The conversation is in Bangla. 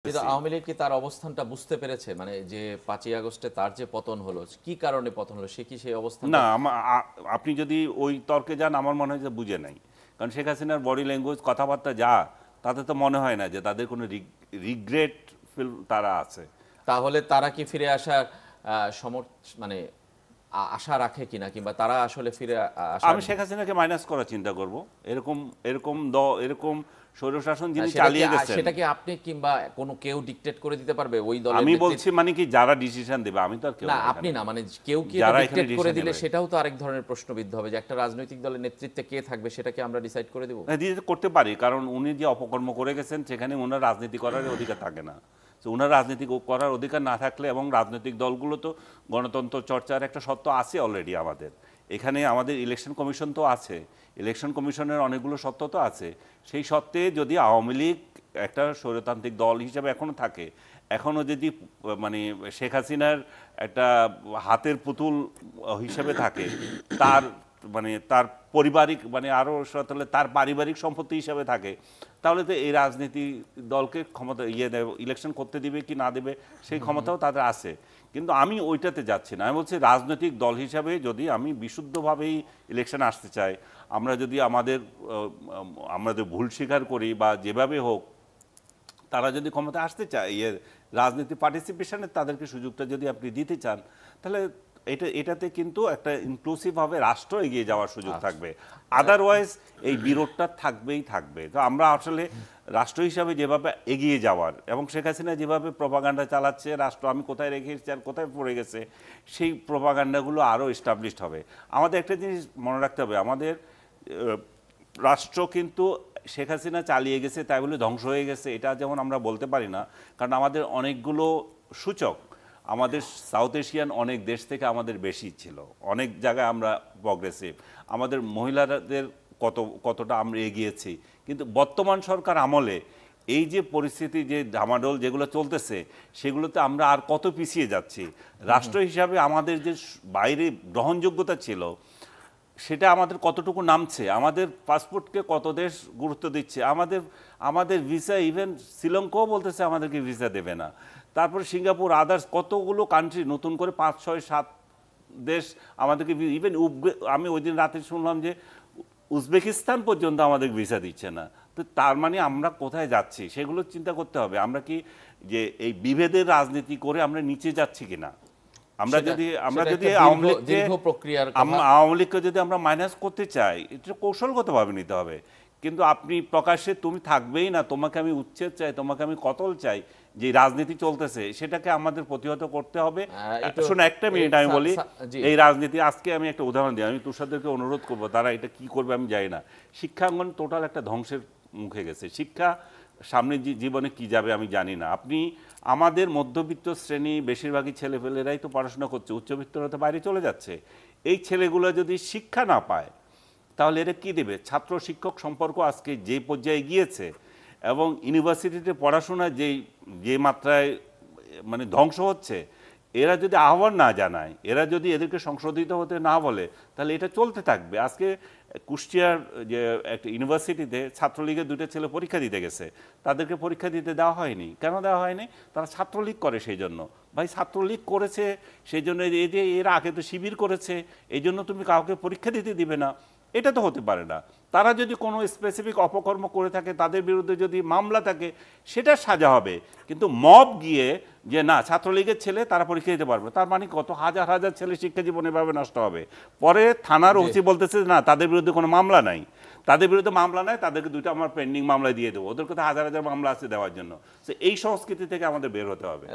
কিন্তু আওয়ামী লীগ কি তার অবস্থানটা বুঝতে পেরেছে, মানে যে 5ই আগস্টে তার যে পতন হলো, কি কারণে পতন হলো, সে কি সেই অবস্থান? না, আপনি যদি ওই তর্কে যান আমার মনে হয় যে বুঝে নাই। কারণ শেখ হাসিনার বডি ল্যাঙ্গুয়েজ, কথাবার্তা যা, তাতে তো মনে হয় না যে তাদের কোনো রিগ্রেট ফিল তারা আছে। তাহলে তারা কি ফিরে আসার মানে আশা রাখে কিনা, কিংবা তারা আসলে ফিরে আসার? আমি শেখ হাসিনাকে মাইনাস করার চিন্তা করব। এরকম এরকম এরকম স্বৈরশাসন যিনি চালিয়ে গেছেন, সেটা কি আপনি কিংবা কোনো কেউ ডিক্টেট করে দিতে পারবে ওই দলের? আমি বলছি মানে কি যারা ডিসিশন দেবে, আমি তো আর কেউ না, আপনি না, মানে কেউ কি ডিক্টেট করে দিলে সেটাও তো আরেক ধরনের প্রশ্নবিদ্ধ হবে, যে একটা রাজনৈতিক দলের নেতৃত্বে কে থাকবে সেটা কি আমরা ডিসাইড করে দেব? করতে পারি, কারণ উনি যে অপকর্ম করে গেছেন সেখানে ওনার রাজনীতি করার অধিকার থাকে না। তো ওনার রাজনীতি করার অধিকার না থাকলে, এবং রাজনৈতিক দলগুলো তো গণতন্ত্র চর্চার একটা সত্ত্ব আছে অলরেডি আমাদের এখানে, আমাদের ইলেকশন কমিশন তো আছে, ইলেকশন কমিশনের অনেকগুলো সত্ত্ব তো আছে। সেই সত্ত্বে যদি আওয়ামী লীগ একটা স্বৈরতান্ত্রিক দল হিসেবে এখনও থাকে, এখনও যদি মানে শেখ হাসিনার একটা হাতের পুতুল হিসেবে থাকে, তার মানে তার পারিবারিক মানে আরও তাহলে তার পারিবারিক সম্পত্তি হিসাবে থাকে, তাহলে তো এই রাজনীতি দলকে ক্ষমতা ইলেকশন করতে দিবে কি না দেবে সেই ক্ষমতাও তাদের আছে। কিন্তু আমি ওইটাতে যাচ্ছি না। আমি বলছি রাজনৈতিক দল হিসাবে যদি আমি বিশুদ্ধভাবেই ইলেকশন আসতে চাই, আমরা যদি আমাদের ভুল স্বীকার করি বা যেভাবে হোক, তারা যদি ক্ষমতা আসতে চায়, রাজনীতি পার্টিসিপেশনে তাদেরকে সুযোগটা যদি আপনি দিতে চান, তাহলে এটাতে কিন্তু একটা ইনক্লুসিভ ভাবে রাষ্ট্র এগিয়ে যাওয়ার সুযোগ থাকবে। আদারওয়াইজ এই বিরোধটা থাকবেই থাকবে। তো আমরা আসলে রাষ্ট্র হিসাবে যেভাবে এগিয়ে যাওয়ার, এবং শেখ হাসিনা যেভাবে প্রপাগান্ডা চালাচ্ছে, রাষ্ট্র আমি কোথায় রেখেছি আর কোথায় পড়ে গেছে, সেই প্রপাগান্ডাগুলো আরও এস্টাবলিশড হবে। আমাদের একটা জিনিস মনে রাখতে হবে, আমাদের রাষ্ট্র কিন্তু শেখ হাসিনা চালিয়ে গেছে তাই বলে ধ্বংস হয়ে গেছে এটা যেমন আমরা বলতে পারি না। কারণ আমাদের অনেকগুলো সূচক, আমাদের সাউথ এশিয়ান অনেক দেশ থেকে আমাদের বেশি ছিল, অনেক জায়গায় আমরা প্রগ্রেসিভ, আমাদের মহিলাদের কতটা আমরা এগিয়েছি। কিন্তু বর্তমান সরকার আমলে এই যে পরিস্থিতি, যে ডামাডোল যেগুলো চলতেছে, সেগুলোতে আমরা আর কত পিছিয়ে যাচ্ছি। রাষ্ট্র হিসাবে আমাদের যে বাইরে গ্রহণযোগ্যতা ছিল সেটা আমাদের কতটুকু নামছে, আমাদের পাসপোর্টকে কত দেশ গুরুত্ব দিচ্ছে, আমাদের ভিসা, ইভেন শ্রীলঙ্কাও বলতেছে আমাদেরকে ভিসা দেবে না। তারপরে সিঙ্গাপুর, আদার্স কতগুলো কান্ট্রি, নতুন করে 5, 6, 7 দেশ আমাদেরকে, ইভেন আমি ওই দিন রাতে শুনলাম যে উজবেকিস্তান পর্যন্ত আমাদের ভিসা দিচ্ছে না। তো তার মানে আমরা কোথায় যাচ্ছি সেগুলো চিন্তা করতে হবে। আমরা কি যে এই বিভেদের রাজনীতি করে আমরা নিচে যাচ্ছি কিনা? আমরা যদি আওয়ামী লীগকে যদি আমরা মাইনাস করতে চাই, এটা কৌশলগতভাবে নিতে হবে। কিন্তু আপনি প্রকাশ্যে তুমি থাকবেই না, তোমাকে আমি উচ্ছেদ চাই, তোমাকে আমি কতল চাই, যে রাজনীতি চলতেছে সেটাকে আমাদের প্রতিহত করতে হবে। শোনো, একটা মিনিট আমি বলি, এই রাজনীতি আজকে আমি একটা উদাহরণ দিই, আমি তুষারদেরকে অনুরোধ করবো, তারা এটা কি করবে আমি জানি না। শিক্ষাঙ্গন টোটাল একটা ধ্বংসের মুখে গেছে। শিক্ষা সামনে জীবনে কি যাবে আমি জানি না। আপনি আমাদের মধ্যবিত্ত শ্রেণী বেশিরভাগই ছেলেপেলেরাই তো পড়াশোনা করছে, উচ্চবিত্তরা তো বাইরে চলে যাচ্ছে। এই ছেলেগুলো যদি শিক্ষা না পায় তাহলে এরা কী দেবে? ছাত্র শিক্ষক সম্পর্ক আজকে যে পর্যায়ে গিয়েছে, এবং ইউনিভার্সিটিতে পড়াশোনা যে মাত্রায় মানে ধ্বংস হচ্ছে, এরা যদি আহ্বান না জানায়, এরা যদি এদেরকে সংশোধিত হতে না বলে, তাহলে এটা চলতে থাকবে। আজকে কুষ্টিয়ার যে একটা ইউনিভার্সিটিতে ছাত্রলীগের 2টা ছেলে পরীক্ষা দিতে গেছে, তাদেরকে পরীক্ষা দিতে দেওয়া হয়নি। কেন দেওয়া হয়নি? তারা ছাত্রলীগ করে সেই জন্য। ভাই, ছাত্রলীগ করেছে সেই জন্য, এই যে এরা আগে তো শিবির করেছে এই জন্য তুমি কাউকে পরীক্ষা দিতে দিবে না, এটা তো হতে পারে না। তারা যদি কোনো স্পেসিফিক অপকর্ম করে থাকে, তাদের বিরুদ্ধে যদি মামলা থাকে, সেটা সাজা হবে। কিন্তু মব গিয়ে যে না ছাত্রলীগের ছেলে তারা পরীক্ষা দিতে পারবে, তার মানে কত হাজার হাজার ছেলে শিক্ষা জীবন এভাবে নষ্ট হবে। পরে থানার ওসি বলতেছে না তাদের বিরুদ্ধে কোনো মামলা নাই, তাদের বিরুদ্ধে মামলা নাই, তাদেরকে 2টা আমার পেন্ডিং মামলা দিয়ে দেবো, ওদের কথা হাজার হাজার মামলা আছে দেওয়ার জন্য। এই সংস্কৃতি থেকে আমাদের বের হতে হবে।